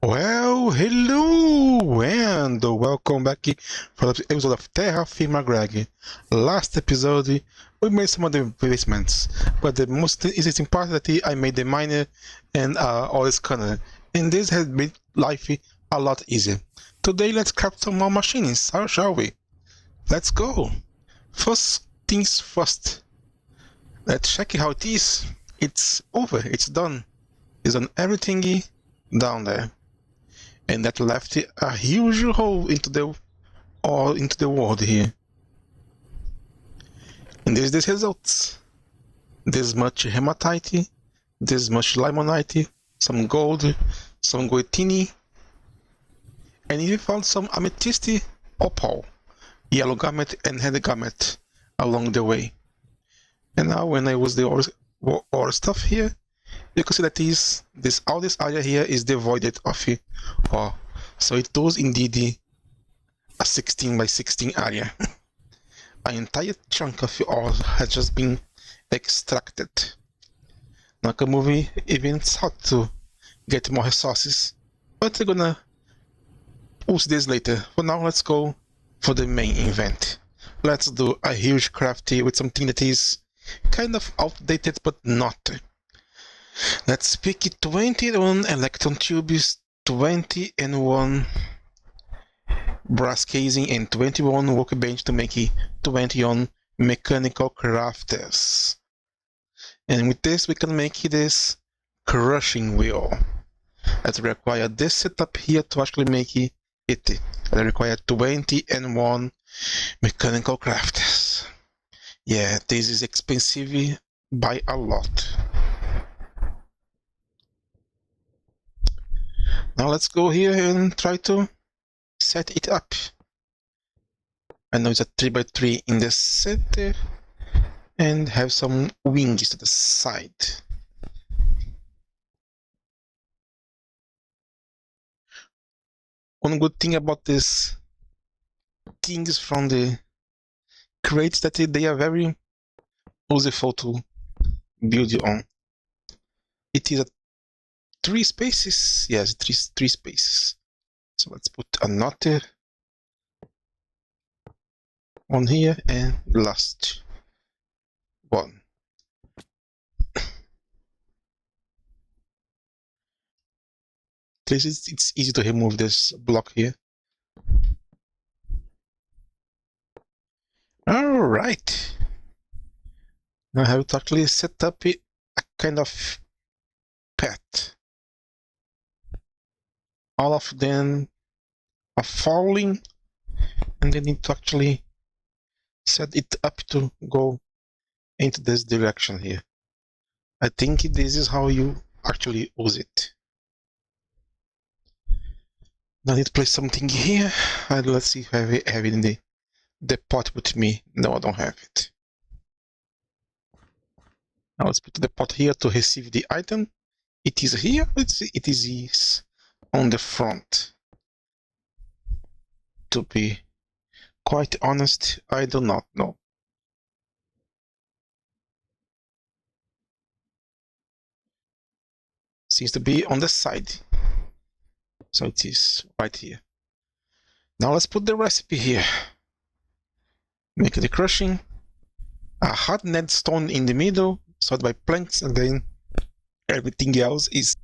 Well, hello and welcome back for the episode of Terrafirmagreg. Last episode, we made some of the basements, but the most interesting part is that I made the miner and all this scanner, and this has made life a lot easier. Today, let's craft some more machines, shall we? Let's go. First things first. Let's check how it is. It's over. It's done. It's on everything down there. And that left a huge hole into the world here. And there's the results. This much hematite, this much limonite, some gold, some goethine, and we found some amethyst opal, yellow garnet and red garnet along the way. And now when I use the ore stuff here, you can see that all this area here is devoid of ore. So it does indeed a 16 by 16 area. An entire chunk of ore has just been extracted. Now I can move even south to get more resources, but we're gonna use this later. For now, let's go for the main event. Let's do a huge craft with something that is kind of outdated but not. Let's pick 21 electron tubes, 21 brass casing, and 21 workbench to make 21 mechanical crafters. And with this, we can make this crushing wheel. That require this setup here to actually make it. That require 21 mechanical crafters. Yeah, this is expensive by a lot. Now let's go here and try to set it up. I know it's a 3x3 in the center and have some wings to the side. One good thing about these things from the crates that they are very useful to build on. It is a 3 spaces. Yes, three spaces. So let's put another one here and last one. It's easy to remove this block here. Alright. Now I have to actually set up a kind of path. All of them are falling, and they need to actually set it up to go into this direction here. I think this is how you actually use it. Now I need to place something here. Let's see if I have it in the pot with me. No, I don't have it. Now let's put the pot here to receive the item. It is here. It is on the front. To be quite honest, I do not know. Seems to be on the side. So it is right here. Now let's put the recipe here. Make the crushing. A hardened stone in the middle, surrounded by planks, and then everything else is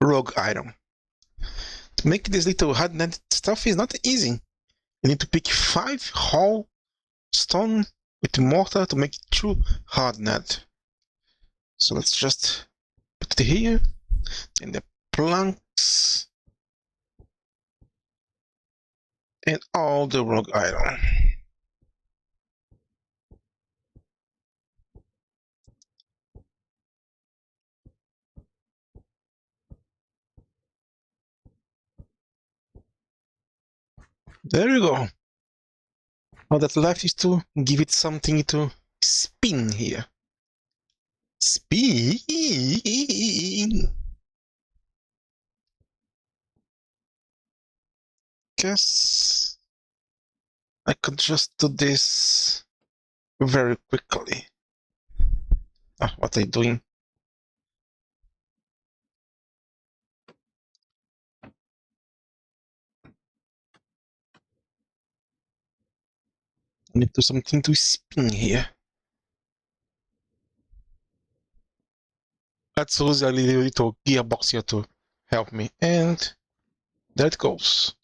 rogue iron. To make this little hardened stuff is not easy. You need to pick 5 whole stone with mortar to make 2 hardened. So let's just put it here, and the planks, and all the rogue iron. There you go. All that's left is to give it something to spin here. Spin! Guess I could just do this very quickly. What are you doing? I need to do something to spin here. Let's use a little gearbox here to help me. And there it goes.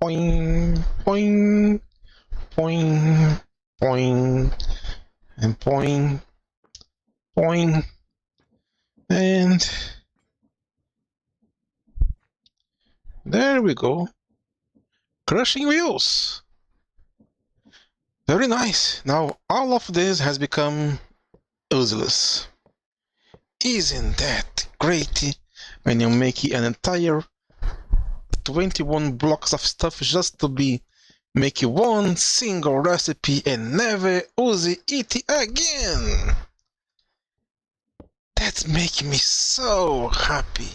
Boing, boing, boing, boing, and boing, boing, and there we go. Crushing wheels. Very nice. Now all of this has become useless. Isn't that great when you make an entire 21 blocks of stuff just to be make one single recipe and never use it again? That's making me so happy.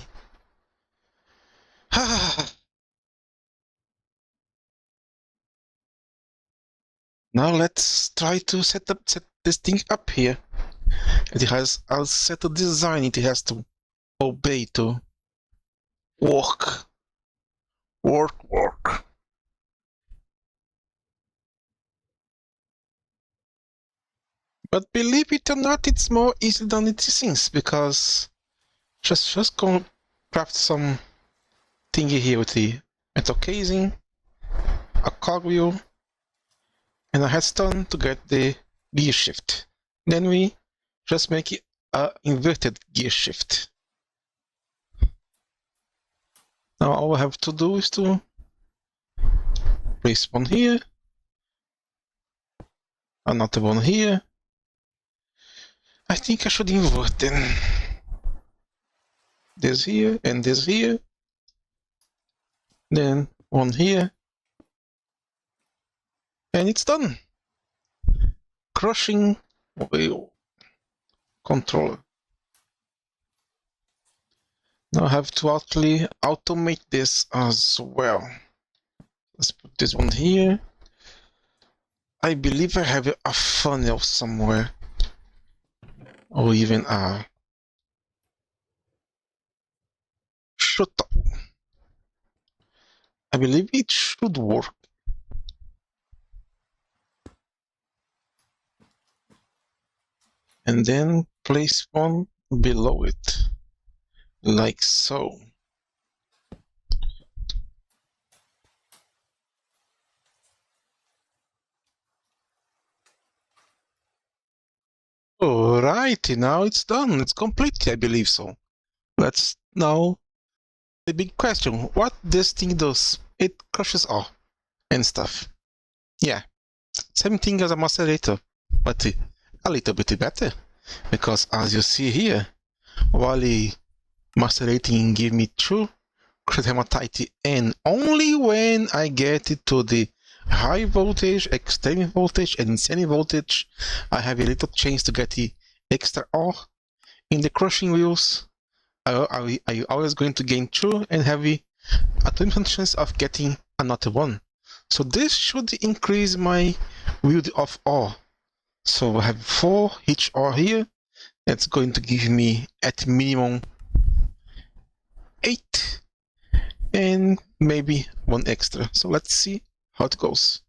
Now let's try to set this thing up here. It has, I'll set to design, it has to obey to work. But believe it or not, it's more easy than it seems, because just go craft some thingy here with the metal casing, a cogwheel, and a headstone to get the gear shift. Then we just make it a inverted gear shift. Now all I have to do is to place one here, another one here. I think I should invert them. This here and this here. Then one here. And it's done. Crushing wheel controller. Now I have to actually automate this as well. Let's put this one here. I believe I have a funnel somewhere. Or even a shuttle. I believe it should work. And then place one below it, like so. Alrighty, now it's done. It's complete, I believe so. Let's now the big question: what this thing does? It crushes all and stuff. Yeah, same thing as a macerator, but a little bit better, because as you see here, while macerating give me 2 hematite, and only when I get it to the high voltage, extreme voltage, and insane voltage, I have a little chance to get the extra ore. In the crushing wheels, I always going to gain 2 and have a 20% chance of getting another one. So this should increase my yield of ore. So I have 4 each ore here. That's going to give me at minimum 8 and maybe 1 extra. So let's see how it goes.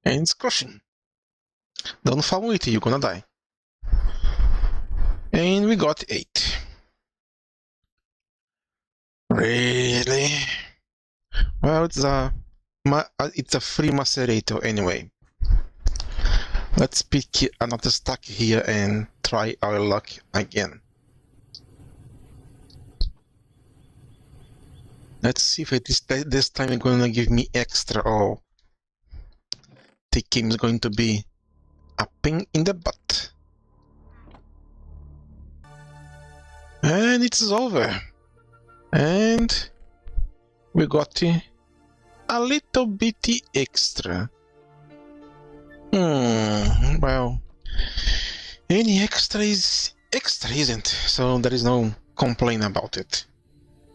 And it's crushing. Don't follow it, you're gonna die. And we got 8. Really? Well, it's a free macerator anyway. Let's pick another stack here and try our luck again. Let's see if this time it's gonna give me extra, or the game is going to be a pain in the butt. And it's over. And we got a little bitty extra. Well, any extra is extra, isn't? So there is no complaint about it.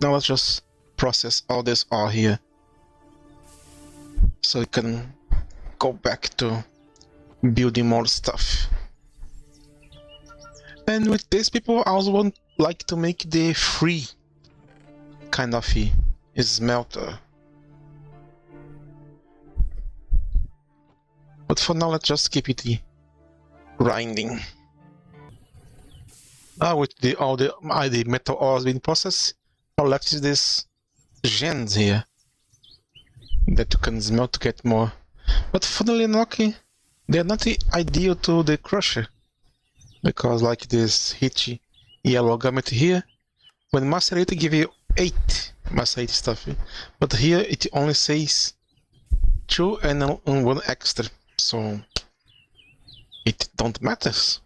Now let's just process all this ore here, so we can go back to building more stuff. And with this, people also like to make the free kind of a smelter. But for now, let's just keep it grinding. Now with all the metal ores being processed, all left is this gems here that you can smelt to get more. But funnily enough, they're not ideal to the crusher, because like this hitchy yellow garment here, when macerated give you 8 macerated stuff, but here it only says 2 and 1 extra, so it don't matters.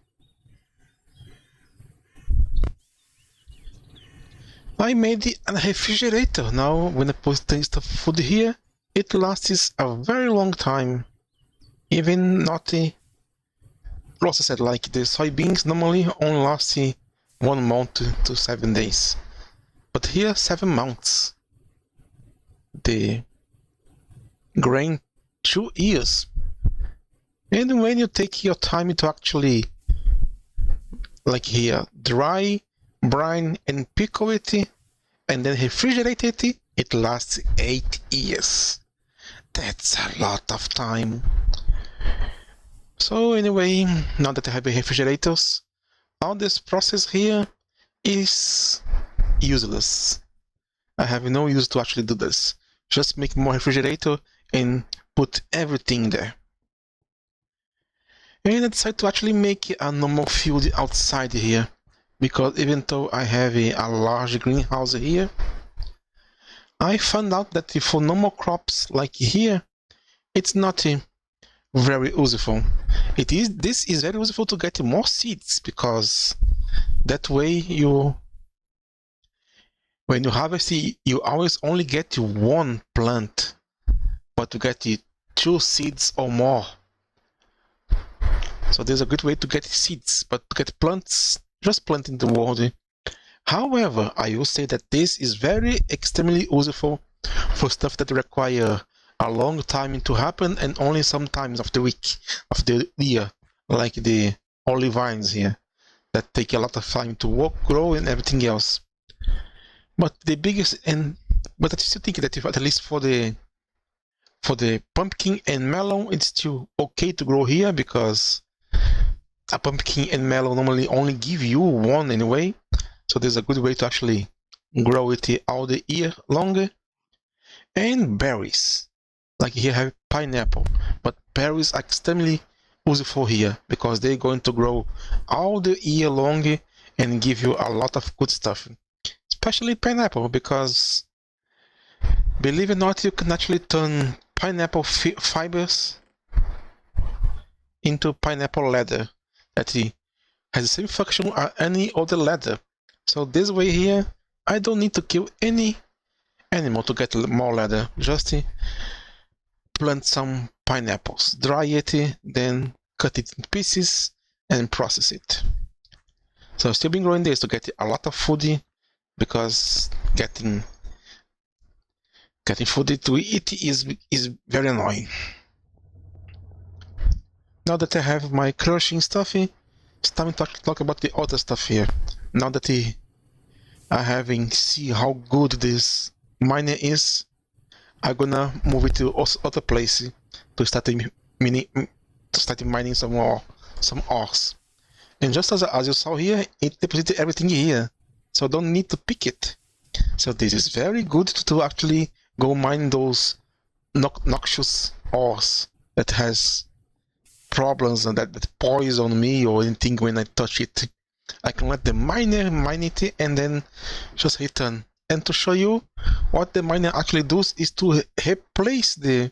I made a refrigerator. Now when I put the food here, it lasts a very long time, even not processed like the soybeans normally only last 1 month to 7 days, but here 7 months. The grain 2 years. And when you take your time to actually, like here, dry, brine and pickle it, and then refrigerate it, it lasts 8 years. That's a lot of time. So anyway, now that I have refrigerators, all this process here is useless. I have no use to actually do this. Just make more refrigerator and put everything there. And I decided to actually make a normal field outside here, because even though I have a large greenhouse here, I found out that for normal crops like here, it's not very useful. This is very useful to get more seeds, because that way when you harvest, you always only get 1 plant, but you get 2 seeds or more. So there's a good way to get seeds, but to get plants, just plant in the world. However, I will say that this is very extremely useful for stuff that require a long time to happen and only some times of the week, of the year, like the olive vines here, that take a lot of time to work, grow, and everything else. But the biggest, but I still think that if, at least for the pumpkin and melon, it's still okay to grow here, because a pumpkin and melon normally only give you 1 anyway. So there's a good way to actually grow it all the year longer. And berries, like here I have pineapple, but berries are extremely useful here, because they're going to grow all the year long and give you a lot of good stuff. Especially pineapple, because believe it or not, you can actually turn pineapple fibers into pineapple leather that has the same function as any other leather. So this way here, I don't need to kill any animal to get more leather. Just plant some pineapples, dry it, then cut it in pieces and process it. So I've still been growing this to get a lot of food, because getting food to eat is very annoying. Now that I have my crushing stuff, it's time to talk about the other stuff here. Now that I having see how good this miner is, I'm gonna move it to other place to start mining some ores. And just as you saw here, it deposited everything here, so don't need to pick it. So this is very good to actually go mine those noxious ores that has problems and that poison me or anything when I touch it. I can let the miner mine it and then just return. And to show you what the miner actually does is to replace the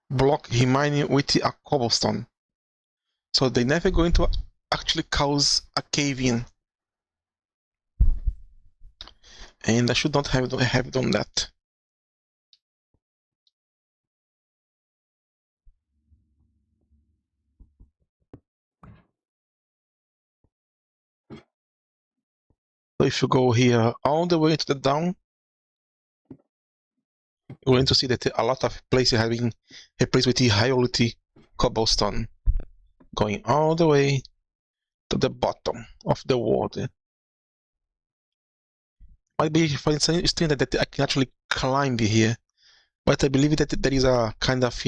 block he mined with a cobblestone. So they're never going to actually cause a cave-in. And I should not have done that. So if you go here all the way to the down, you're going to see that a lot of places have been replaced with the high-quality cobblestone, going all the way to the bottom of the world. Might be for instance that I can actually climb here, but I believe that there is a kind of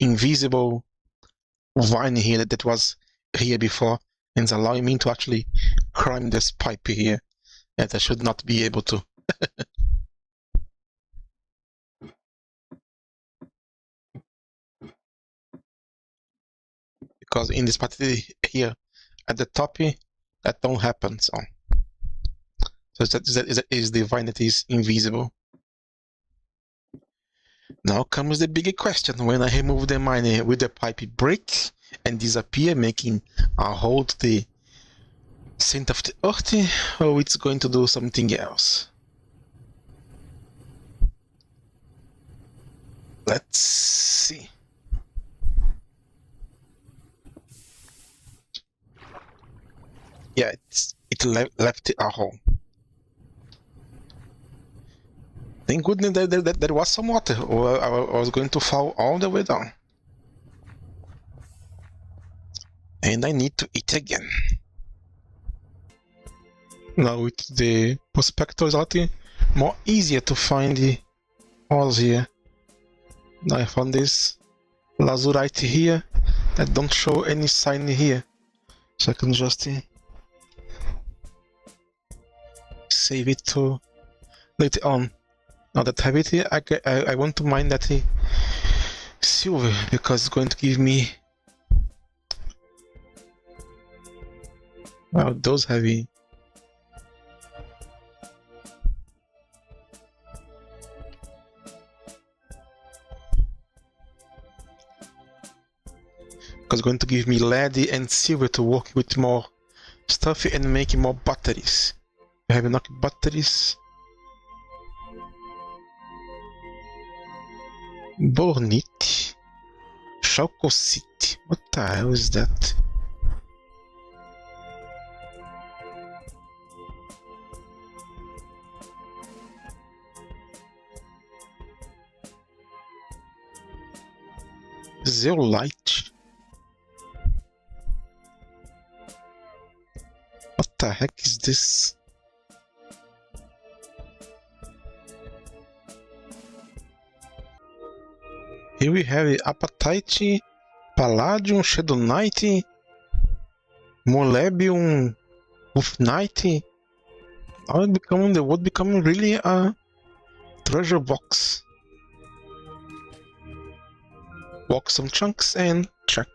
invisible vine here that was here before, and it's allowing me to actually climb this pipe here that I should not be able to. Because in this part here at the top that don't happen. So that is the vine that is invisible. Now comes the bigger question: when I remove the mine, will the pipe break and disappear, making a hole to the center of the earth, or it's going to do something else? Let's see. Yeah, it left a hole. Thank goodness that there was some water, or I was going to fall all the way down. And I need to eat again. Now with the prospector is out, more easier to find the ores here. Now I found this lazurite here that don't show any sign here, so I can just save it to later on. Now that I have it here, I want to mine that silver because it's going to give me those heavy. Because it's going to give me lead and silver to work with more stuff and make more batteries. I have enough batteries. Bornite. Chalcocite. What the hell is that? Zeolite. What the heck is this? Here we have apatite, palladium, shadowite, molybdenum, wolfnite. Now the world becoming really a treasure box. Walk some chunks and check.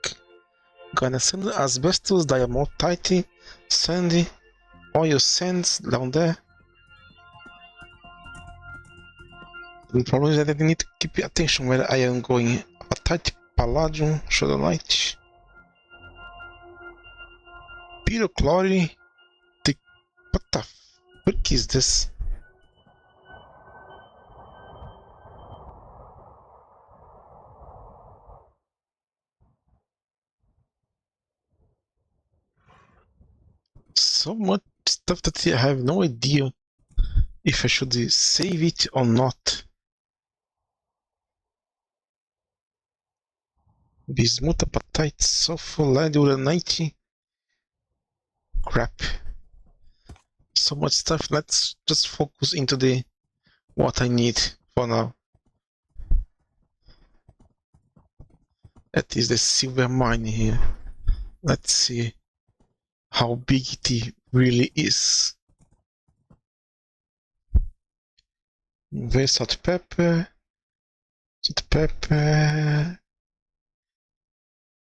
Gonna send asbestos, diamortite, sandy, oil sands down there. The problem is that I need to keep attention where I am going. Apatite, palladium, shadowite, pyrochlorite. What the frick is this? So much stuff that I have no idea if I should save it or not. Bismuth, apatite, sulfur, lead, uranite. Crap. So much stuff. Let's just focus into the what I need for now. That is the silver mine here. Let's see how big it really is. Very salt pepper,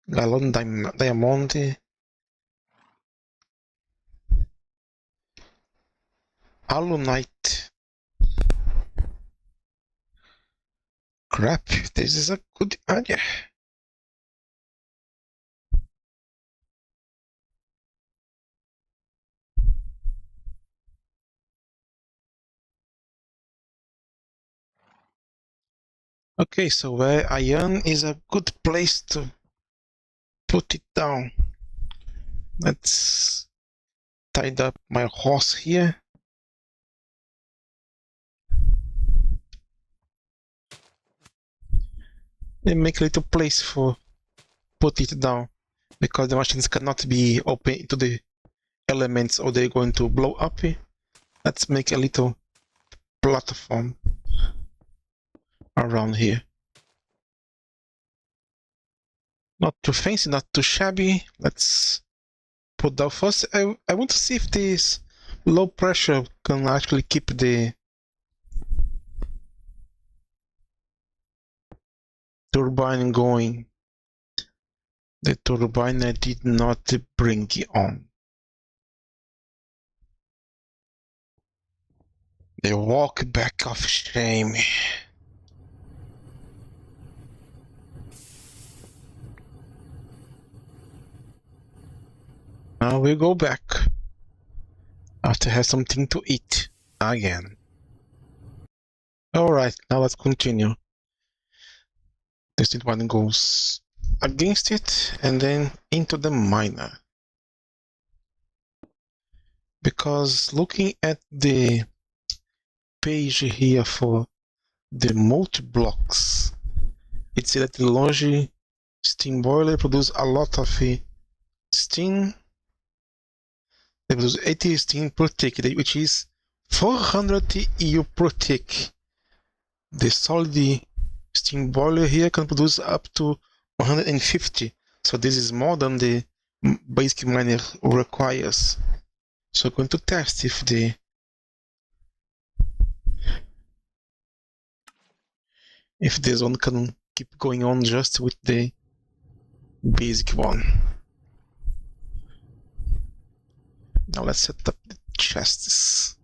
galon diamond, alunite. Crap, this is a good idea. Okay, so where iron is a good place to put it down. Let's tie up my horse here. And make a little place for put it down, because the machines cannot be open to the elements or they're going to blow up. Let's make a little platform around here. Not too fancy, not too shabby. Let's put down first. I want to see if this low pressure can actually keep the turbine going. The turbine I did not bring on. The walk back of shame. Now we go back. After have something to eat again. Alright, now let's continue. This one goes against it and then into the miner. Because looking at the page here for the multi-blocks, it says that the large steam boiler produces a lot of steam. They produce 80 steam per tick, which is 400 EU per tick. The solid steam boiler here can produce up to 150. So this is more than the basic miner requires. So I'm going to test if this one can keep going on just with the basic one. Now let's set up the chests.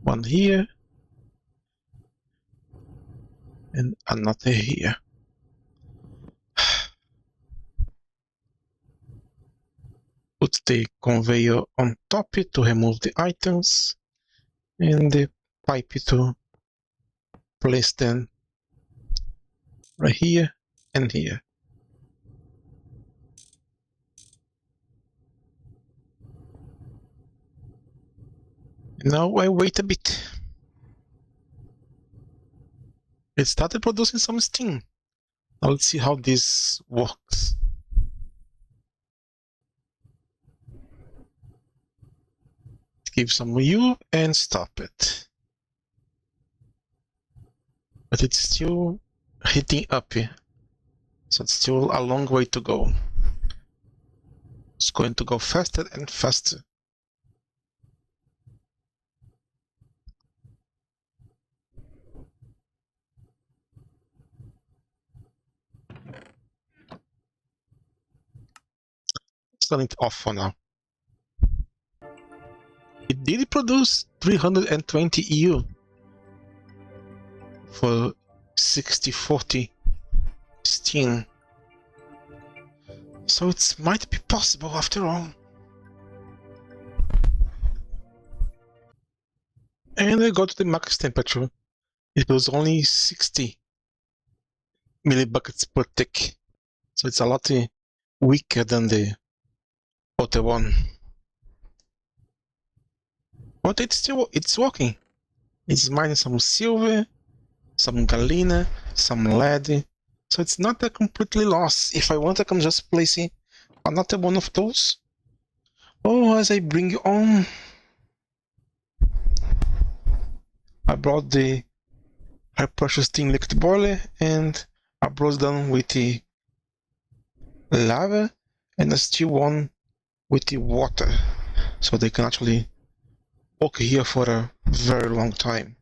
One here and another here. Put the conveyor on top to remove the items and the pipe to place them right here and here. Now I wait a bit. It started producing some steam. Now let's see how this works. Give some U and stop it. But it's still heating up here. So it's still a long way to go. It's going to go faster and faster. Turn it off for now. It did produce 320 EU for 60-40 steam. So it might be possible after all. And I got to the max temperature. It was only 60 millibuckets per tick. So it's a lot weaker than the other one. But it's working. It's mining some silver, some galena, some lead. So it's not a completely lost. If I want, I can just place another one of those. Oh, as I bring on, I brought the high pressure steam liquid boiler and I brought them with the lava and I still one with the water. So they can actually work here for a very long time.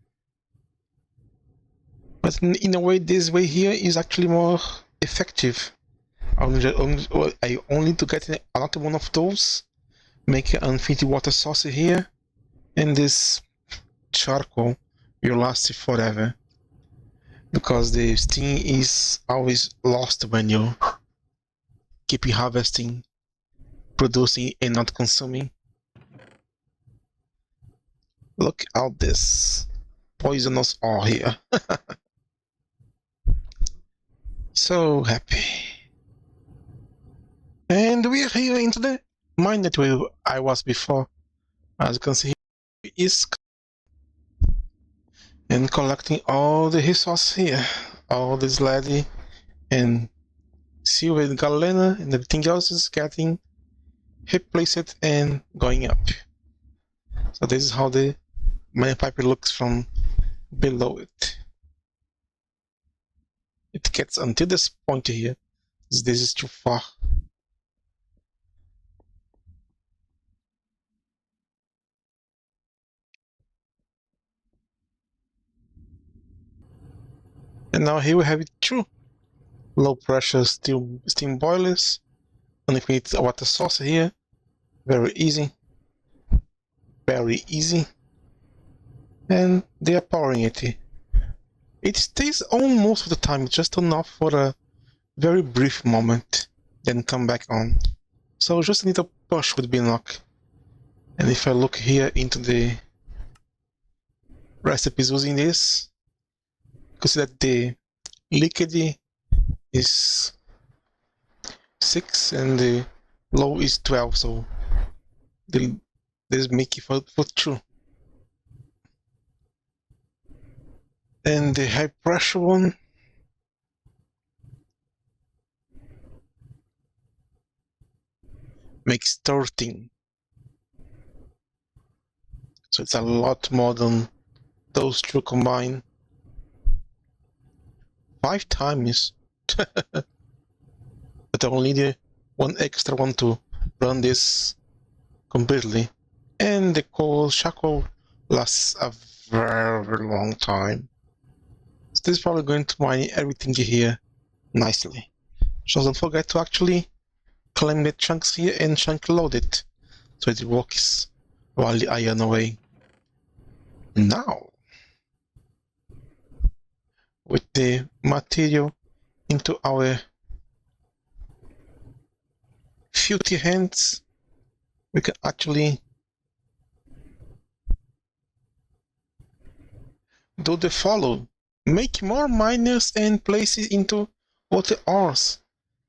But in a way, this way here is actually more effective. I only need to get another one of those, make an infinity water source here, and this charcoal will last forever. Because the steam is always lost when you keep harvesting, producing, and not consuming. Look at this poisonous ore here. So happy. And we are here into the mine that I was before. As you can see, is and collecting all the resources here, all this lead and silver and galena and everything else is getting replaced and going up. So this is how the my pipe looks from below it. It gets until this point here. This is too far. And now here we have it too. Low pressure steam boilers. Underneath a water source here. Very easy. Very easy. And they are powering it. It stays on most of the time, just turn off for a very brief moment, then come back on. So just need a push would be enough. And if I look here into the recipes using this, you can see that the liquid is 6 and the low is 12, so there's make it for 2. And the high pressure one makes 13. So it's a lot more than those two combined. 5 times. But I only need one extra one to run this completely. And the coal shackle lasts a very long time. So this is probably going to mine everything here nicely. So don't forget to actually claim the chunks here and chunk load it, so it works while the iron away. Now, with the material into our filthy hands, we can actually do the follow. Make more miners and place it into water ores.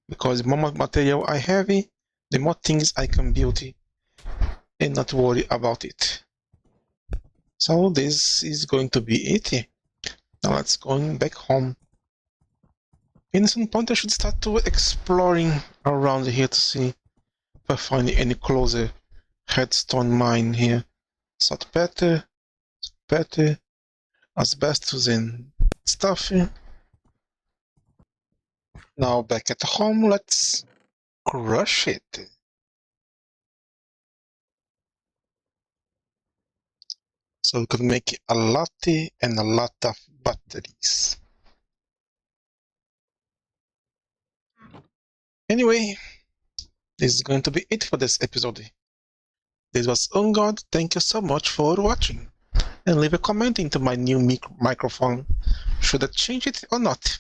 Because the more material I have, the more things I can build and not worry about it. So this is going to be it. Now let's go back home. In some point I should start to exploring around here to see if I find any closer headstone mine here. Saltpeter, asbestos and stuff. Now back at home, let's crush it. So we can make a lot and a lot of batteries. Anyway, this is going to be it for this episode. This was OnGod. Thank you so much for watching. And leave a comment into my new microphone. Should I change it or not?